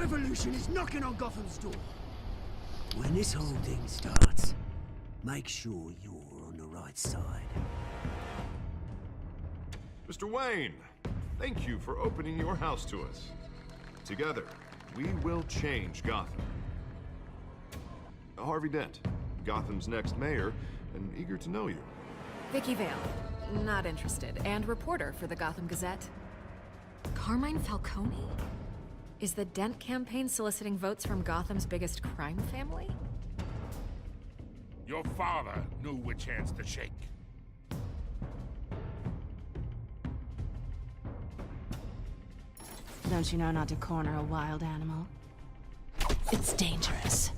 revolution is knocking on Gotham's door. When this whole thing starts, make sure you're on the right side. Mr. Wayne, thank you for opening your house to us. Together, we will change Gotham. Harvey Dent, Gotham's next mayor, and eager to know you. Vicky Vale, not interested, and reporter for the Gotham Gazette. Carmine Falcone? Is the Dent campaign soliciting votes from Gotham's biggest crime family? Your father knew which hands to shake. Don't you know not to corner a wild animal? It's dangerous.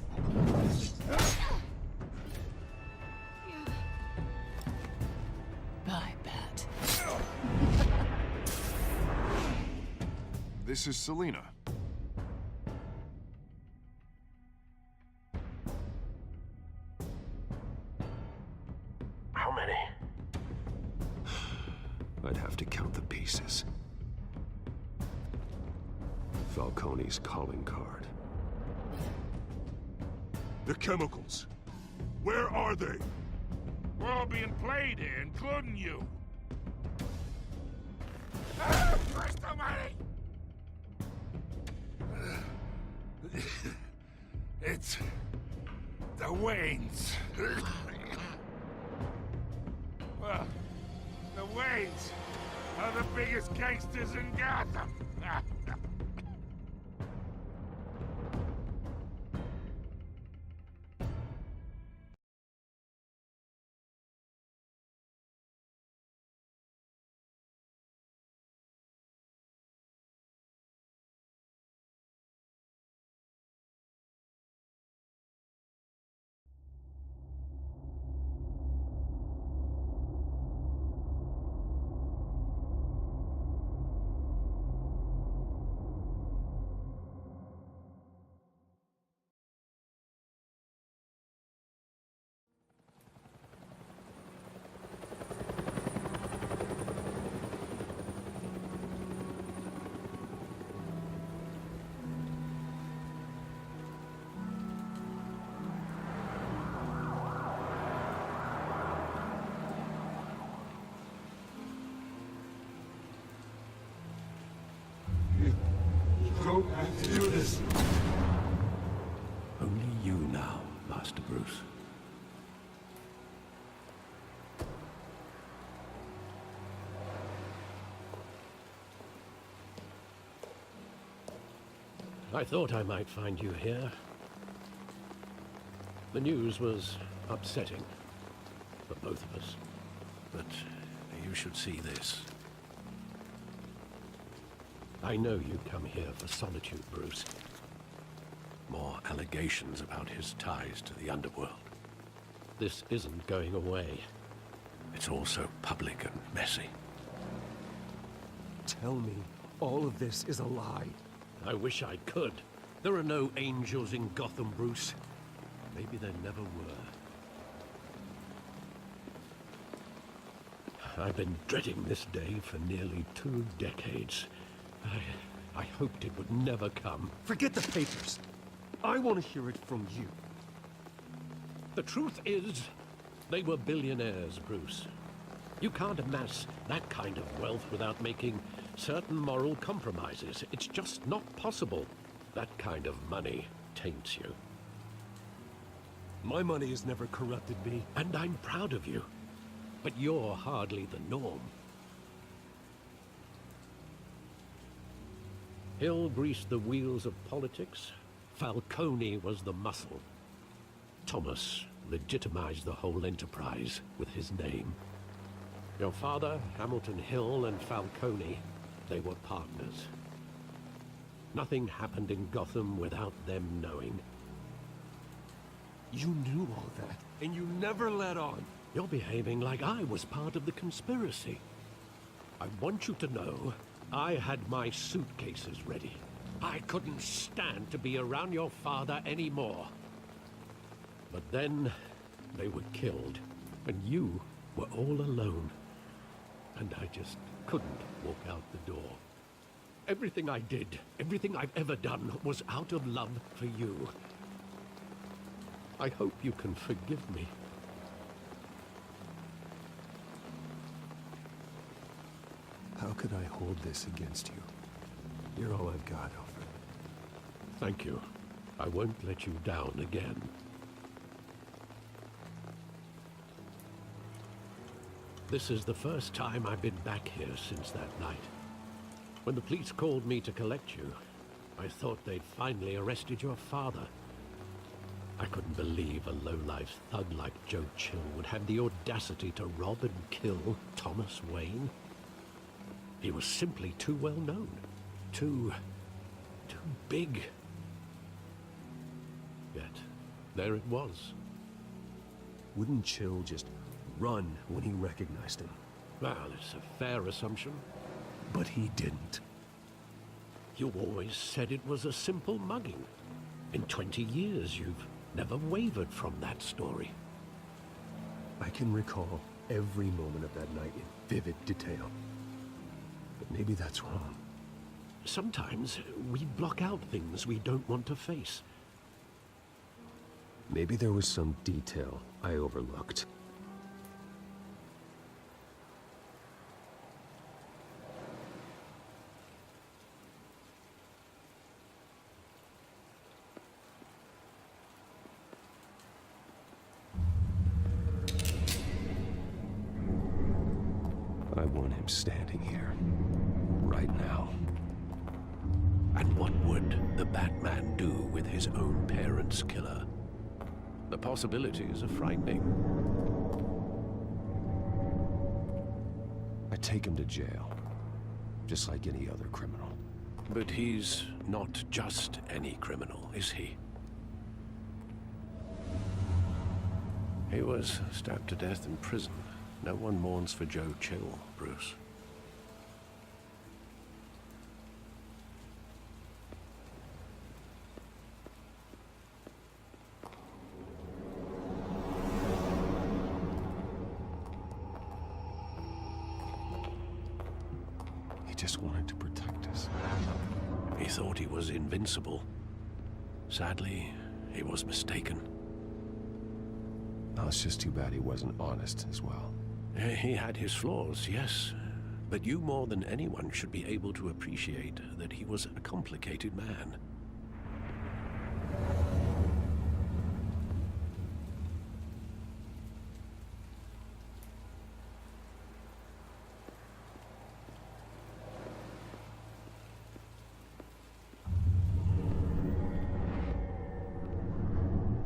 I bet. This is Selina. How many? I'd have to count the pieces. Falcone's calling card. The chemicals. Where are they? We're all being played here, including you. Where's the money? It's the Waynes. Well, the Waynes are the biggest gangsters in Gotham. Don't have to do this. Only you now, Master Bruce. I thought I might find you here. The news was upsetting for both of us. But you should see this. I know you come here for solitude, Bruce. More allegations about his ties to the underworld. This isn't going away. It's also public and messy. Tell me, all of this is a lie. I wish I could. There are no angels in Gotham, Bruce. Maybe there never were. I've been dreading this day for nearly 2 decades. I hoped it would never come. Forget the papers. I want to hear it from you. The truth is, they were billionaires, Bruce. You can't amass that kind of wealth without making certain moral compromises. It's just not possible. That kind of money taints you. My money has never corrupted me. And I'm proud of you. But you're hardly the norm. Hill greased the wheels of politics. Falcone was the muscle. Thomas legitimized the whole enterprise with his name. Your father, Hamilton Hill, and Falcone, they were partners. Nothing happened in Gotham without them knowing. You knew all that, and you never let on. You're behaving like I was part of the conspiracy. I want you to know I had my suitcases ready. I couldn't stand to be around your father anymore. But then they were killed, and you were all alone. And I just couldn't walk out the door. Everything I did, everything I've ever done, was out of love for you. I hope you can forgive me. How could I hold this against you? You're all I've got, Alfred. Thank you. I won't let you down again. This is the first time I've been back here since that night. When the police called me to collect you, I thought they'd finally arrested your father. I couldn't believe a low-life thug like Joe Chill would have the audacity to rob and kill Thomas Wayne. He was simply too well known. Too big. Yet, there it was. Wouldn't Chill just run when he recognized him? Well, it's a fair assumption. But he didn't. You always said it was a simple mugging. In 20 years, you've never wavered from that story. I can recall every moment of that night in vivid detail. But maybe that's wrong. Sometimes we block out things we don't want to face. Maybe there was some detail I overlooked. I want him standing here, right now. And what would the Batman do with his own parents' killer? The possibilities are frightening. I take him to jail, just like any other criminal. But he's not just any criminal, is he? He was stabbed to death in prison. No one mourns for Joe Chill, Bruce. He just wanted to protect us. He thought he was invincible. Sadly, he was mistaken. Oh, it's just too bad he wasn't honest as well. He had his flaws, yes. But you more than anyone should be able to appreciate that he was a complicated man.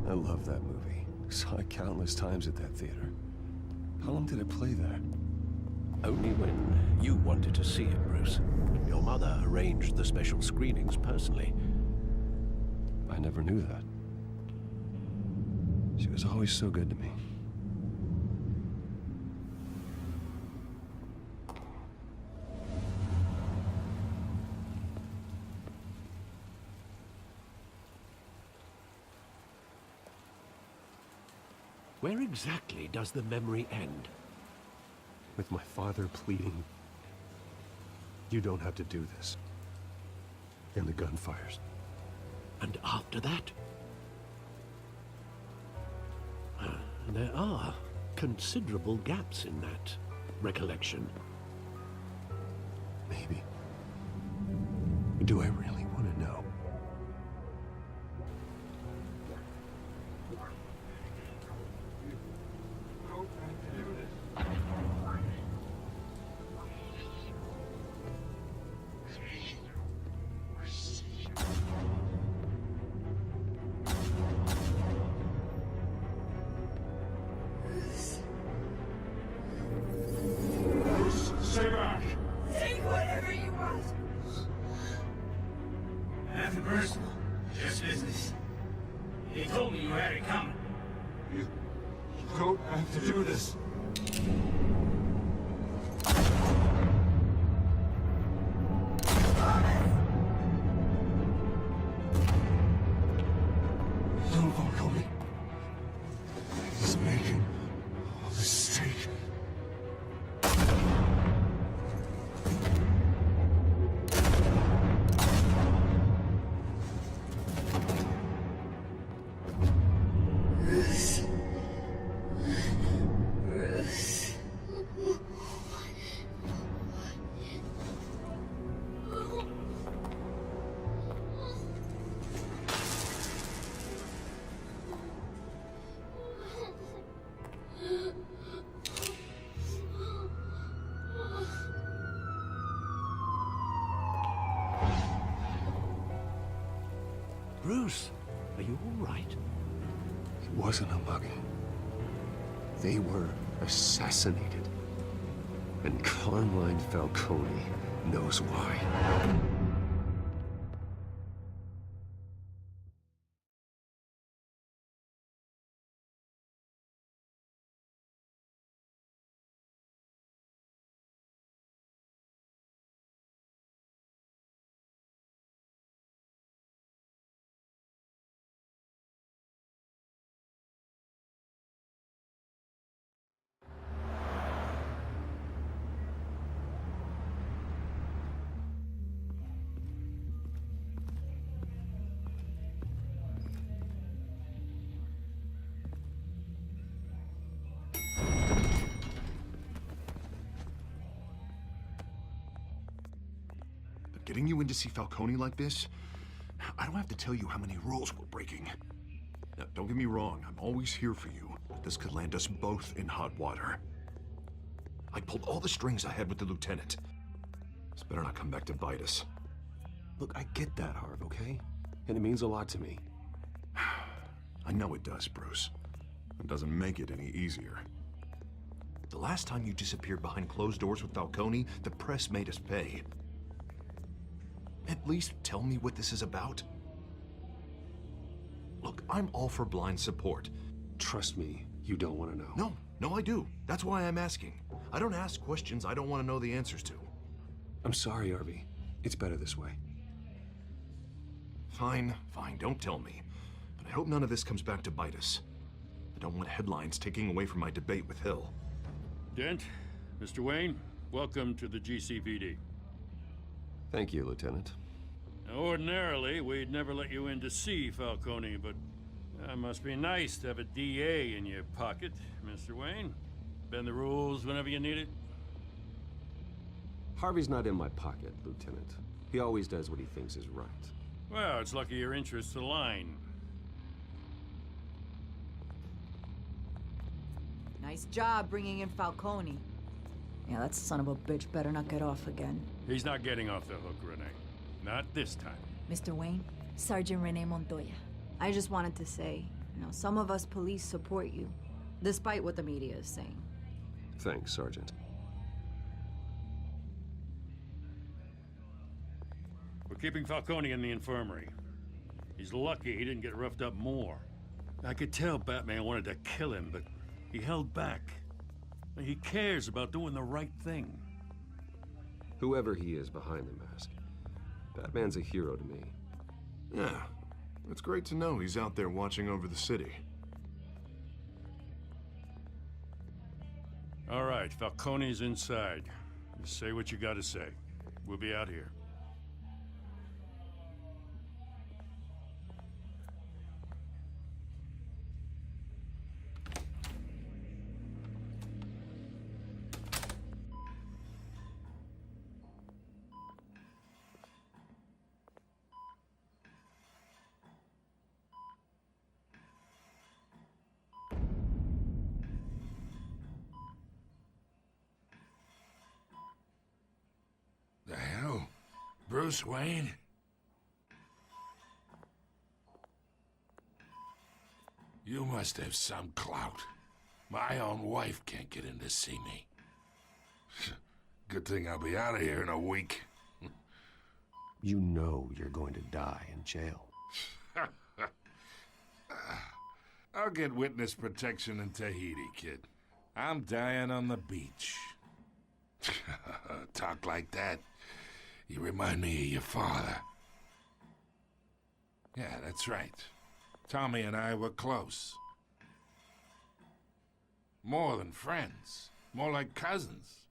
I love that movie. Saw it countless times at that theater. How long did it play there? Only when you wanted to see it, Bruce. Your mother arranged the special screenings personally. I never knew that. She was always so good to me. Where exactly does the memory end? With my father pleading, "You don't have to do this." And the gun fires. And after that? There are considerable gaps in that recollection. Maybe. Do I really want to know? Stay back! Take whatever you want. Nothing personal, just business. He told me you had it coming. You don't have to do this. Don't follow me. He's making a mistake. Bruce, are you all right? It wasn't a mugging. They were assassinated. And Carmine Falcone knows why. Getting you in to see Falcone like this, I don't have to tell you how many rules we're breaking. Now, don't get me wrong, I'm always here for you, but this could land us both in hot water. I pulled all the strings I had with the lieutenant. This better not come back to bite us. Look, I get that, Harv, okay? And it means a lot to me. I know it does, Bruce. It doesn't make it any easier. The last time you disappeared behind closed doors with Falcone, the press made us pay. At least tell me what this is about. Look, I'm all for blind support. Trust me, you don't want to know. No, I do. That's why I'm asking. I don't ask questions I don't want to know the answers to. I'm sorry, Harvey. It's better this way. Fine, don't tell me. But I hope none of this comes back to bite us. I don't want headlines taking away from my debate with Hill. Dent, Mr. Wayne, welcome to the GCPD. Thank you, Lieutenant. Now, ordinarily, we'd never let you in to see Falcone, but it must be nice to have a DA in your pocket, Mr. Wayne. Bend the rules whenever you need it. Harvey's not in my pocket, Lieutenant. He always does what he thinks is right. Well, it's lucky your interests align. Nice job bringing in Falcone. Yeah, that son of a bitch better not get off again. He's not getting off the hook, Renee. Not this time. Mr. Wayne, Sergeant Renee Montoya. I just wanted to say, some of us police support you, despite what the media is saying. Thanks, Sergeant. We're keeping Falcone in the infirmary. He's lucky he didn't get roughed up more. I could tell Batman wanted to kill him, but he held back. He cares about doing the right thing. Whoever he is behind the mask, Batman's a hero to me. Yeah, it's great to know he's out there watching over the city. All right, Falcone's inside. Just say what you gotta say. We'll be out here. The hell? Bruce Wayne? You must have some clout. My own wife can't get in to see me. Good thing I'll be out of here in a week. You know you're going to die in jail. I'll get witness protection in Tahiti, kid. I'm dying on the beach. Talk like that. You remind me of your father. Yeah, that's right. Tommy and I were close. More than friends. More like cousins.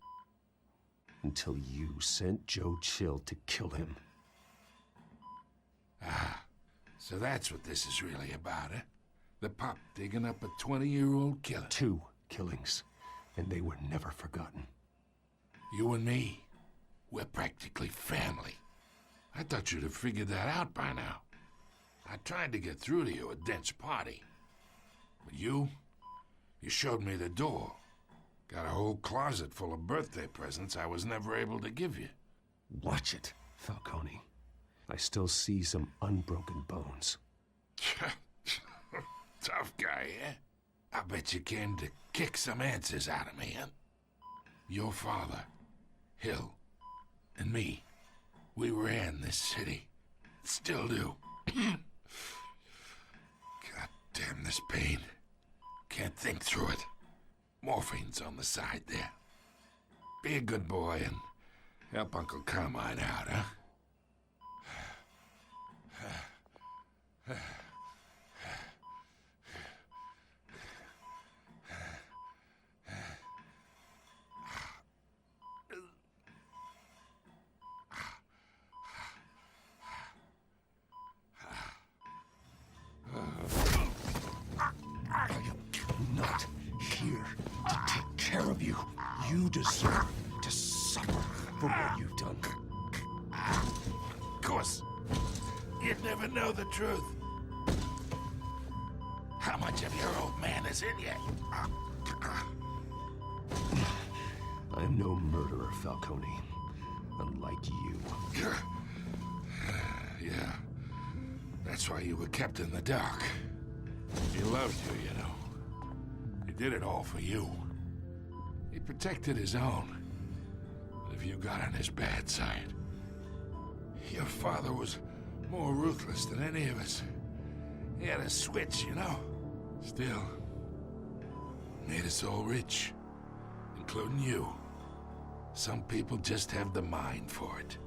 Until you sent Joe Chill to kill him. Ah, so that's what this is really about, eh? The pup digging up a 20-year-old killer. 2 killings, and they were never forgotten. You and me, we're practically family. I thought you'd have figured that out by now. I tried to get through to you at Dent's party. But you showed me the door. Got a whole closet full of birthday presents I was never able to give you. Watch it, Falcone. I still see some unbroken bones. Tough guy, eh? I bet you came to kick some answers out of me, huh? Your father, Hill, and me, we ran this city. Still do. God damn this pain. Can't think through it. Morphine's on the side there. Be a good boy and help Uncle Carmine out, huh? Not here to take care of you. You deserve to suffer for what you've done. Of course, you'd never know the truth. How much of your old man is in you? I am no murderer, Falcone. Unlike you. Yeah. That's why you were kept in the dark. He loved you, you know. He did it all for you. He protected his own. But if you got on his bad side, your father was more ruthless than any of us. He had a switch, you know. Still, made us all rich, including you. Some people just have the mind for it.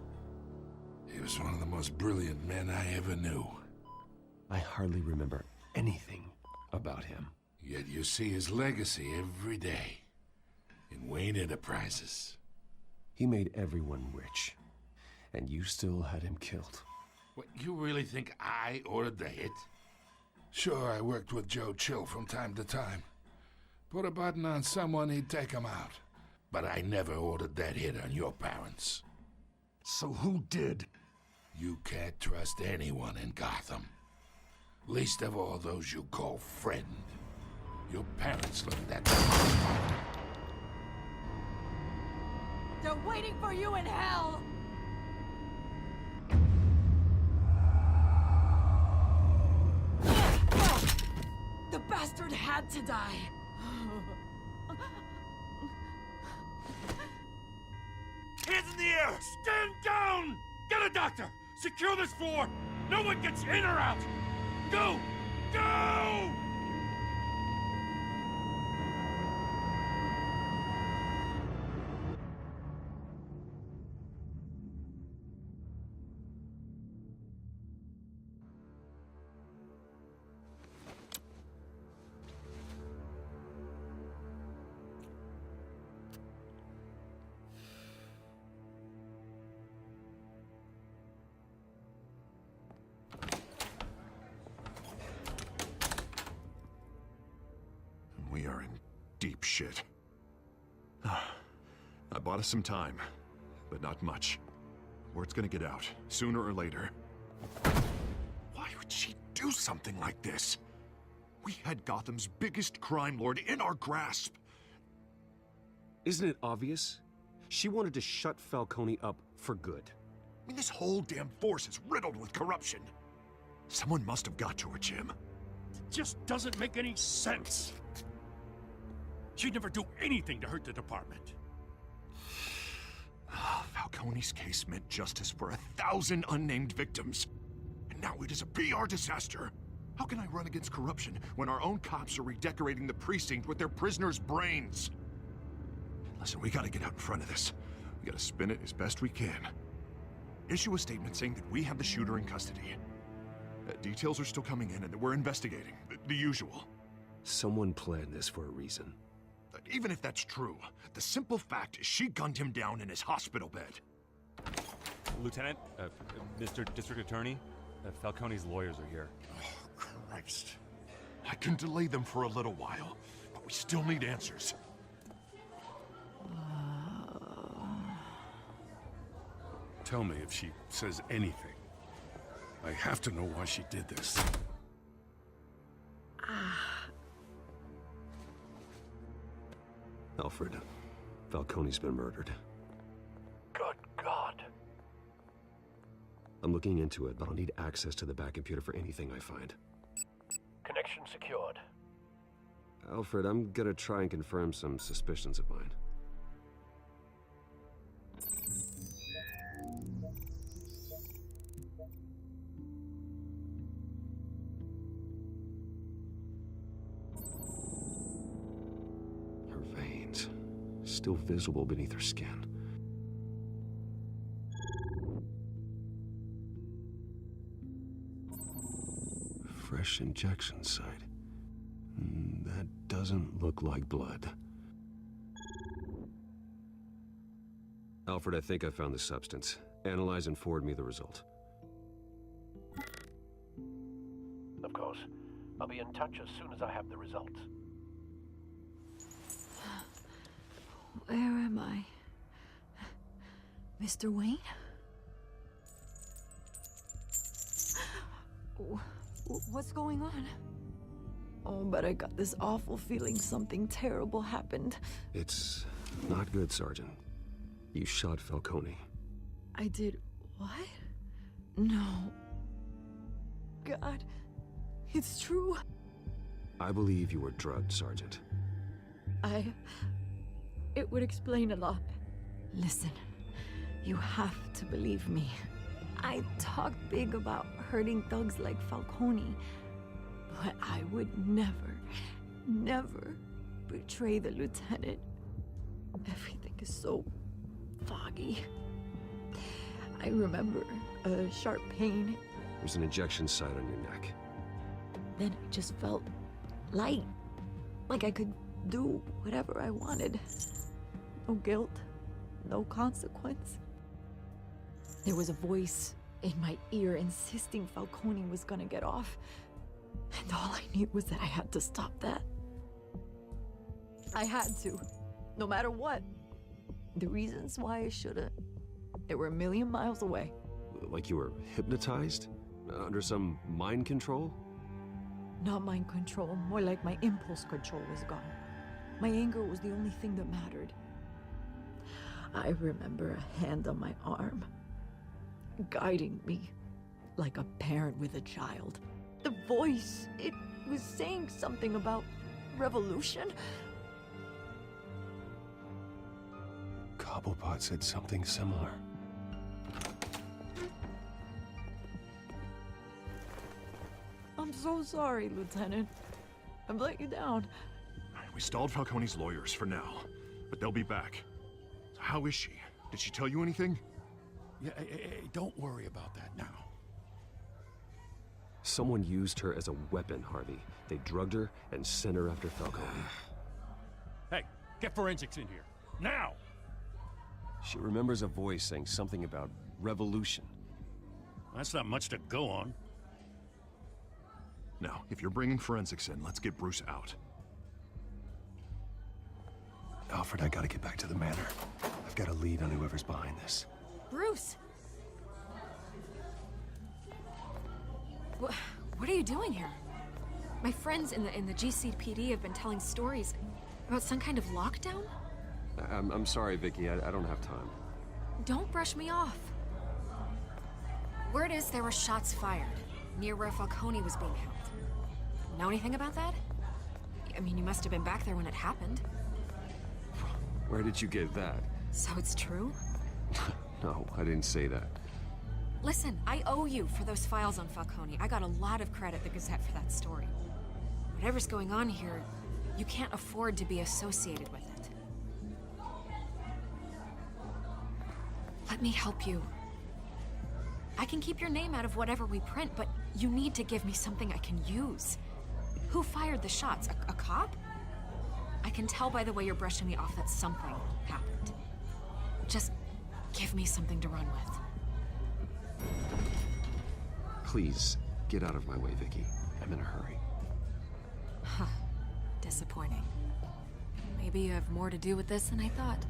He was one of the most brilliant men I ever knew. I hardly remember anything about him. Yet you see his legacy every day in Wayne Enterprises. He made everyone rich, and you still had him killed. What, you really think I ordered the hit? Sure, I worked with Joe Chill from time to time. Put a button on someone, he'd take him out. But I never ordered that hit on your parents. So who did? You can't trust anyone in Gotham. Least of all those you call friend. Your parents looked at them. They're waiting for you in hell! The bastard had to die. Hands in the air! Stand down! Get a doctor! Secure this floor! No one gets in or out! Go! Go! We are in deep shit. I bought us some time, but not much. Word's gonna get out, sooner or later. Why would she do something like this? We had Gotham's biggest crime lord in our grasp. Isn't it obvious? She wanted to shut Falcone up for good. I mean, this whole damn force is riddled with corruption. Someone must have got to her, Jim. It just doesn't make any sense. She'd never do anything to hurt the department. Falcone's case meant justice for 1,000 unnamed victims. And now it is a PR disaster. How can I run against corruption when our own cops are redecorating the precinct with their prisoners' brains? Listen, we gotta get out in front of this. We gotta spin it as best we can. Issue a statement saying that we have the shooter in custody. Details are still coming in and that we're investigating. The usual. Someone planned this for a reason. Even if that's true, the simple fact is she gunned him down in his hospital bed. Lieutenant, Mr. District Attorney, Falcone's lawyers are here. Oh, Christ. I can delay them for a little while, but we still need answers. Tell me if she says anything. I have to know why she did this. Alfred, Falcone's been murdered. Good God. I'm looking into it, but I'll need access to the back computer for anything I find. Good. Alfred, I'm gonna try and confirm some suspicions of mine. Her veins, still visible beneath her skin. Fresh injection site. That doesn't look like blood. Alfred, I think I found the substance. Analyze and forward me the result. Of course. I'll be in touch as soon as I have the results. Where am I? Mr. Wayne? What's going on? Oh, but I got this awful feeling something terrible happened. It's not good, Sergeant. You shot Falcone. I did what? No. God, it's true. I believe you were drugged, Sergeant. It would explain a lot. Listen, you have to believe me. I talked big about hurting thugs like Falcone, but I would never, never betray the lieutenant. Everything is so foggy. I remember a sharp pain. There's an injection site on your neck. Then I just felt light, like I could do whatever I wanted. No guilt, no consequence. There was a voice in my ear insisting Falcone was gonna get off. And all I knew was that I had to stop that. I had to, no matter what. The reasons why I shouldn't, they were a million miles away. Like you were hypnotized? Under some mind control? Not mind control, more like my impulse control was gone. My anger was the only thing that mattered. I remember a hand on my arm, guiding me like a parent with a child. The voice, it was saying something about revolution. Cobblepot said something similar. I'm so sorry, Lieutenant. I've let you down. We stalled Falcone's lawyers for now, but they'll be back. So how is she? Did she tell you anything? Yeah, hey, don't worry about that now. Someone used her as a weapon, Harvey. They drugged her and sent her after Falcone. Hey, get forensics in here. Now! She remembers a voice saying something about revolution. That's not much to go on. Now, if you're bringing forensics in, let's get Bruce out. Alfred, I gotta get back to the manor. I've got a lead on whoever's behind this. Bruce! What are you doing here? My friends in the GCPD have been telling stories about some kind of lockdown? I'm sorry, Vicky. I don't have time. Don't brush me off. Word is there were shots fired near where Falcone was being held. Know anything about that? I mean, you must have been back there when it happened. Where did you get that? So it's true? No, I didn't say that. Listen, I owe you for those files on Falcone. I got a lot of credit at the Gazette for that story. Whatever's going on here, you can't afford to be associated with it. Let me help you. I can keep your name out of whatever we print, but you need to give me something I can use. Who fired the shots? A cop? I can tell by the way you're brushing me off that something happened. Just give me something to run with. Please, get out of my way, Vicky. I'm in a hurry. Huh. Disappointing. Maybe you have more to do with this than I thought.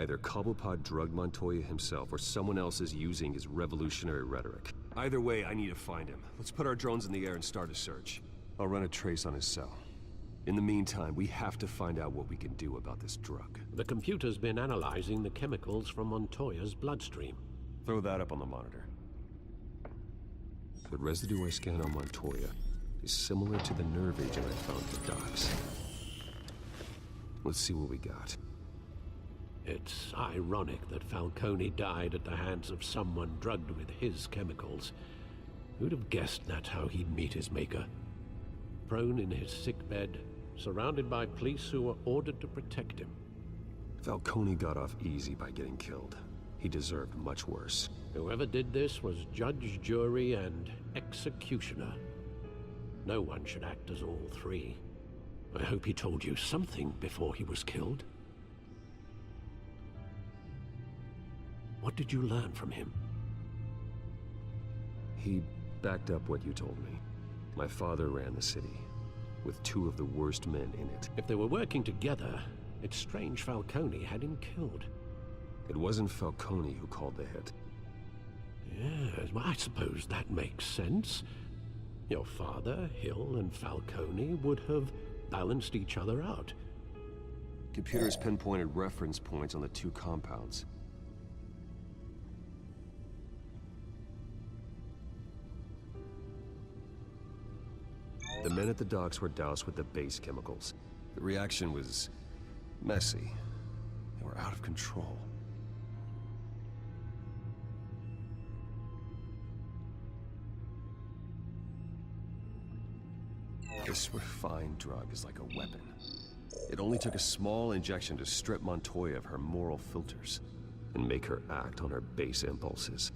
Either Cobblepot drugged Montoya himself, or someone else is using his revolutionary rhetoric. Either way, I need to find him. Let's put our drones in the air and start a search. I'll run a trace on his cell. In the meantime, we have to find out what we can do about this drug. The computer's been analyzing the chemicals from Montoya's bloodstream. Throw that up on the monitor. The residue I scanned on Montoya is similar to the nerve agent I found at the docks. Let's see what we got. It's ironic that Falcone died at the hands of someone drugged with his chemicals. Who'd have guessed that's how he'd meet his maker? Prone in his sickbed, surrounded by police who were ordered to protect him. Falcone got off easy by getting killed. He deserved much worse. Whoever did this was judge, jury, and executioner. No one should act as all three. I hope he told you something before he was killed. What did you learn from him? He backed up what you told me. My father ran the city, with two of the worst men in it. If they were working together, it's strange Falcone had him killed. It wasn't Falcone who called the hit. Yes, well, I suppose that makes sense. Your father, Hill, and Falcone would have balanced each other out. Computers pinpointed reference points on the two compounds. The men at the docks were doused with the base chemicals. The reaction was messy. They were out of control. This refined drug is like a weapon. It only took a small injection to strip Montoya of her moral filters and make her act on her base impulses.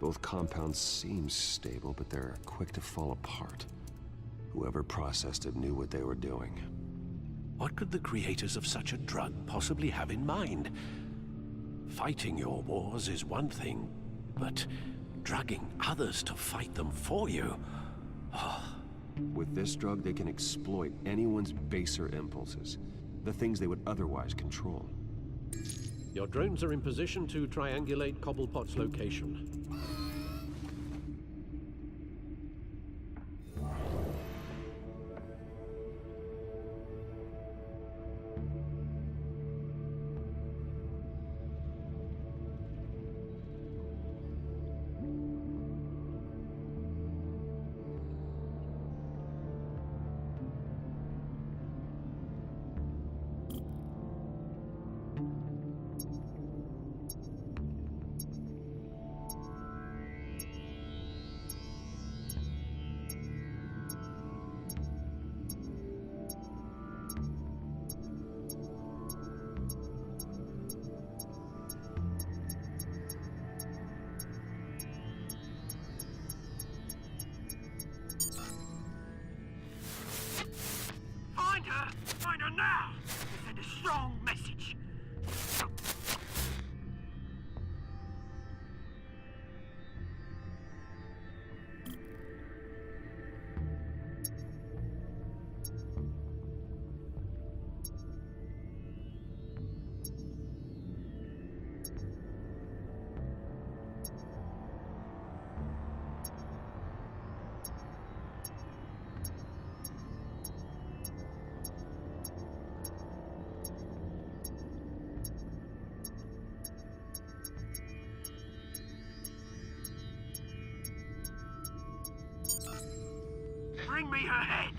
Both compounds seem stable, but they're quick to fall apart. Whoever processed it knew what they were doing. What could the creators of such a drug possibly have in mind? Fighting your wars is one thing, but drugging others to fight them for you? With this drug, they can exploit anyone's baser impulses, the things they would otherwise control. Your drones are in position to triangulate Cobblepot's location. Find her now! Send a strong message. Bring me her head!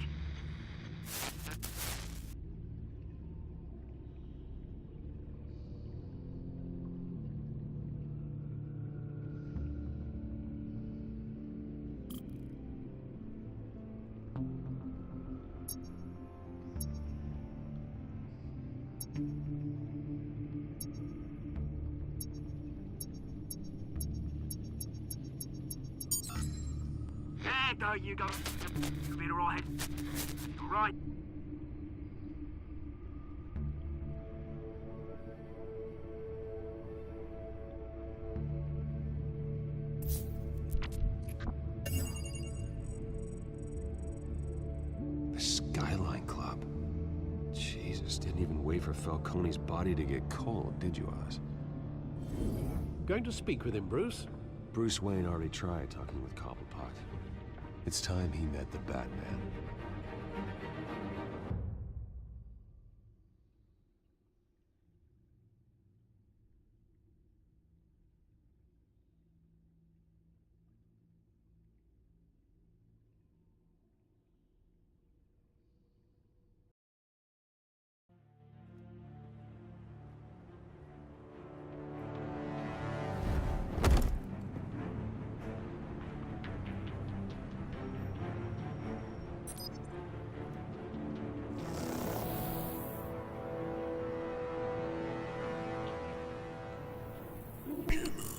There you go. You'll be alright. Alright. The Skyline Club. Falcone's body to get cold, did you, Oz? Going to speak with him, Bruce? Bruce Wayne already tried talking with Cobblepot. It's time he met the Batman.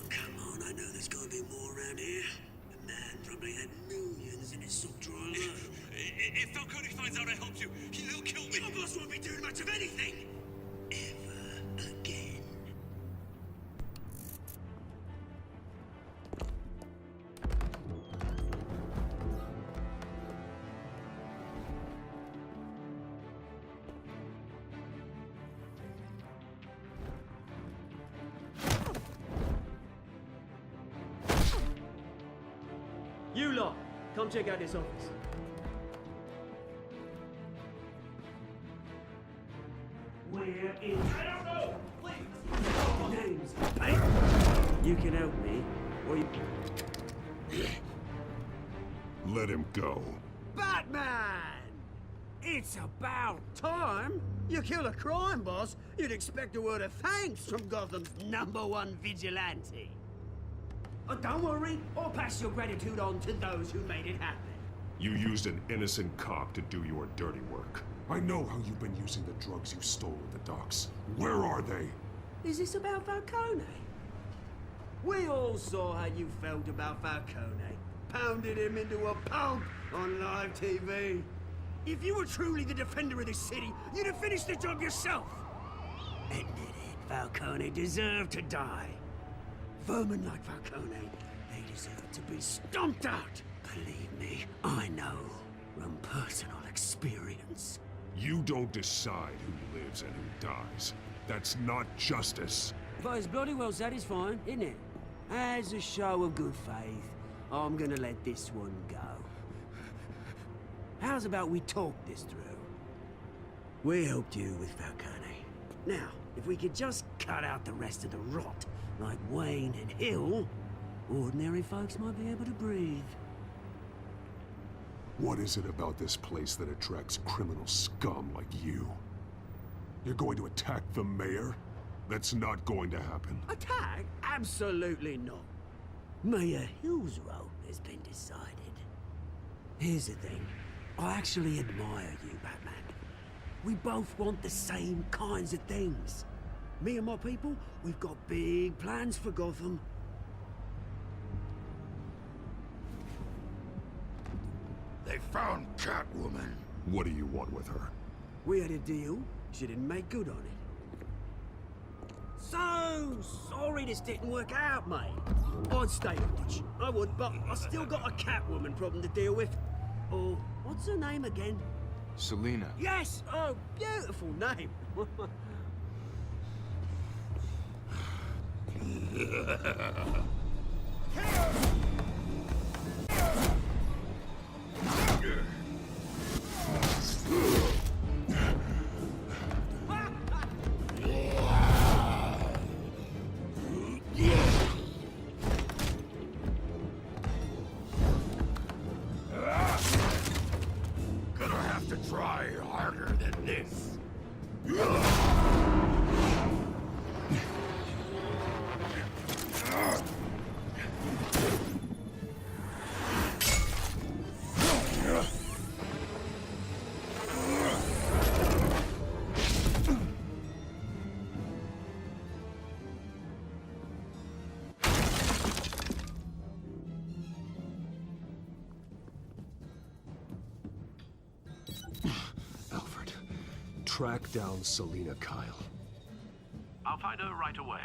Come on, I know there's gotta be more around here. The man probably had millions in his sock drawer alone. If Falcone finds out I helped you, he'll kill me. Your boss won't be doing much of anything. Ever again. You lot, come check out this office. Where is... I don't know! Please! Names. Hey, you can help me, or you... Let him go. Batman! It's about time! You kill a crime boss, you'd expect a word of thanks from Gotham's #1 vigilante. Oh, don't worry, I'll pass your gratitude on to those who made it happen. You used an innocent cop to do your dirty work. I know how you've been using the drugs you stole at the docks. Where are they? Is this about Falcone? We all saw how you felt about Falcone. Pounded him into a pulp on live TV. If you were truly the defender of this city, you'd have finished the job yourself. Admit it, Falcone deserved to die. Vermin like Falcone, they deserve to be stomped out. Believe me, I know from personal experience. You don't decide who lives and who dies. That's not justice. But it's bloody well satisfying, isn't it? As a show of good faith, I'm gonna let this one go. How's about we talk this through? We helped you with Falcone. Now, if we could just cut out the rest of the rot, like Wayne and Hill, ordinary folks might be able to breathe. What is it about this place that attracts criminal scum like you? You're going to attack the mayor? That's not going to happen. Attack? Absolutely not. Mayor Hill's role has been decided. Here's the thing. I actually admire you, Batman. We both want the same kinds of things. Me and my people, we've got big plans for Gotham. They found Catwoman. What do you want with her? We had a deal. She didn't make good on it. So sorry this didn't work out, mate. I'd stay to watch. I would, but I still got a Catwoman problem to deal with. Oh, what's her name again? Selina. Yes! Oh, beautiful name. Gonna have to try harder than this. Track down Selina Kyle. I'll find her right away.